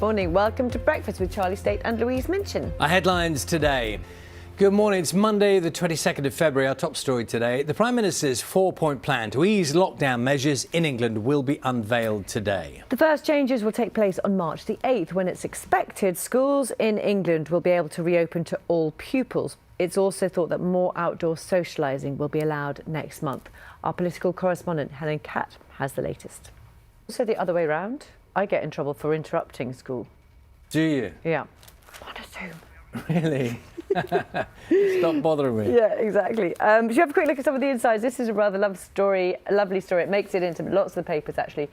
Morning. Welcome to Breakfast with Charlie State and Louise Minchin. Our headlines today. Good morning. It's Monday, the 22nd of February. Our top story today. The Prime Minister's four-point plan to ease lockdown measures in England will be unveiled today. The first changes will take place on March the 8th, when it's expected schools in England will be able to reopen to all pupils. It's also thought that more outdoor socialising will be allowed next month. Our political correspondent, Helen Catt, has the latest. Also the other way round. I get in trouble for interrupting school. Do you? Yeah. What a Zoom. Really? Stop bothering me. Yeah, exactly. Should you have a quick look at some of the insides? This is a rather lovely story. It makes it into lots of the papers, actually.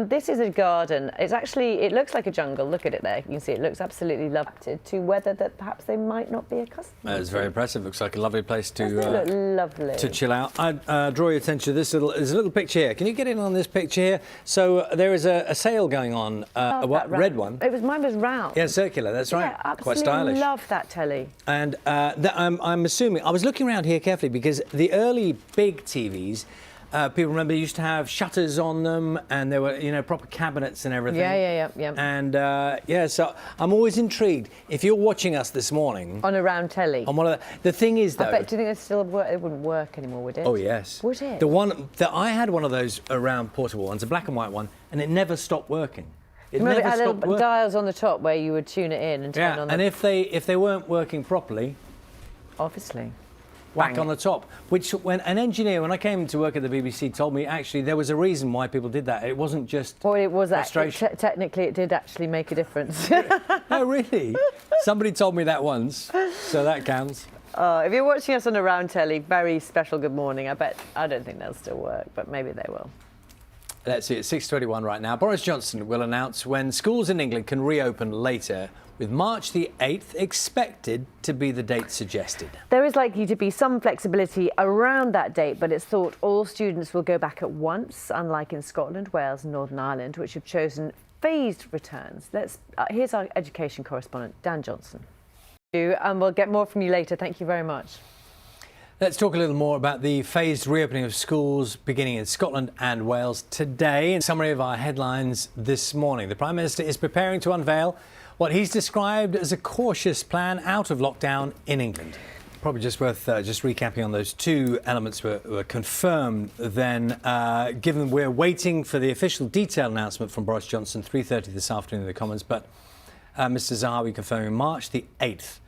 This is a garden. It looks like a jungle. Look at it there. You can see it looks absolutely lovely to weather that perhaps they might not be accustomed to. It's very impressive. Looks like a lovely place to look lovely. To chill out. I draw your attention to this there's a little picture here. Can you get in on this picture here? So there is a sale going on, a red one. Mine was round. Yeah, circular. That's right. Yeah, absolutely. Quite stylish. Love that telly. And I'm assuming, I was looking around here carefully because the early big TVs, people remember used to have shutters on them and there were, proper cabinets and everything. Yeah. And so I'm always intrigued. If you're watching us this morning on a round telly. On one of the thing is though. I bet, do you think it wouldn't work anymore, would it? Oh yes. Would it? The one that I had one of those round portable ones, a black and white one, and it never stopped working. Remember it had little dials on the top where you would tune it in and turn on. And if they weren't working properly, obviously, whack on the top. Which when I came to work at the BBC, told me actually there was a reason why people did that. It wasn't just frustration. Technically, it did actually make a difference. Oh really? Somebody told me that once, so that counts. If you're watching us on a round telly, very special good morning. I don't think they'll still work, but maybe they will. Let's see, it's 6:21 right now. Boris Johnson will announce when schools in England can reopen later, with March the 8th expected to be the date suggested. There is likely to be some flexibility around that date, but it's thought all students will go back at once, unlike in Scotland, Wales and Northern Ireland, which have chosen phased returns. Here's our education correspondent, Dan Johnson. And we'll get more from you later. Thank you very much. Let's talk a little more about the phased reopening of schools beginning in Scotland and Wales today. In summary of our headlines this morning, the Prime Minister is preparing to unveil what he's described as a cautious plan out of lockdown in England. Probably just worth just recapping on those two elements were confirmed then, given we're waiting for the official detailed announcement from Boris Johnson, 3:30 this afternoon in the Commons, but Mr Zahawi confirming March the 8th.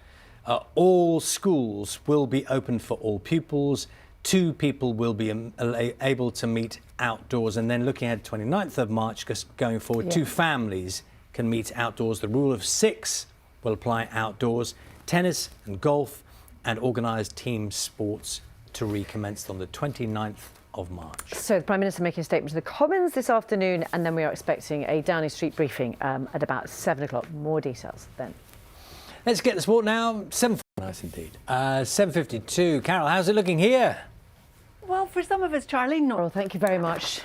All schools will be open for all pupils. 2 people will be able to meet outdoors. And then looking ahead 29th of March, going forward, 2 families can meet outdoors. The rule of 6 will apply outdoors. Tennis and golf and organised team sports to recommence on the 29th of March. So the Prime Minister making a statement to the Commons this afternoon, and then we are expecting a Downing Street briefing at about 7 o'clock. More details then. Let's get the sport now. 7:40. Nice indeed. 7:52. Carol, how's it looking here? Well, for some of us, Charlie, not. Well, thank you very much.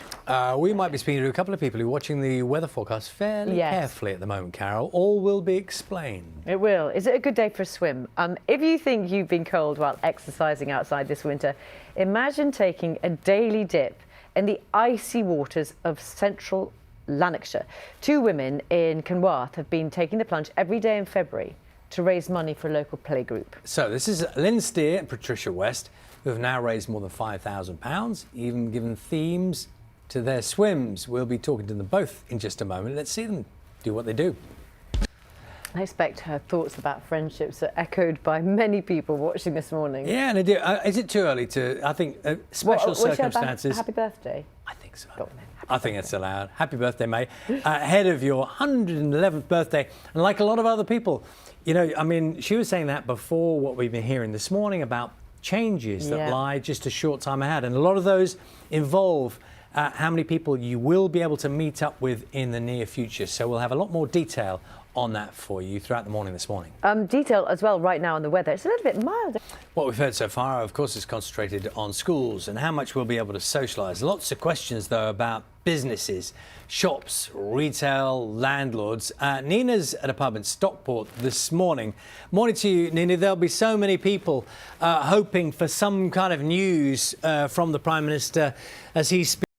We might be speaking to a couple of people who are watching the weather forecast fairly carefully at the moment, Carol. All will be explained. It will. Is it a good day for a swim? If you think you've been cold while exercising outside this winter, imagine taking a daily dip in the icy waters of central Lanarkshire. 2 women in Canwarth have been taking the plunge every day in February to raise money for a local playgroup. So this is Lynn Steer and Patricia West, who have now raised more than £5,000, even given themes to their swims. We'll be talking to them both in just a moment. Let's see them do what they do. I expect her thoughts about friendships are echoed by many people watching this morning. Yeah, and I do. Is it too early to, I think, special circumstances... Happy birthday? I think so. I think it's allowed. Happy birthday, mate. Ahead of your 111th birthday. And like a lot of other people, she was saying that before what we've been hearing this morning about changes that lie just a short time ahead. And a lot of those involve how many people you will be able to meet up with in the near future. So we'll have a lot more detail on that for you throughout the morning this morning. Detail as well right now on the weather. It's a little bit mild. What we've heard so far, of course, is concentrated on schools and how much we'll be able to socialise. Lots of questions, though, about businesses, shops, retail, landlords. Nina's at a pub in Stockport this morning. Morning to you, Nina. There'll be so many people hoping for some kind of news from the Prime Minister as he speaks.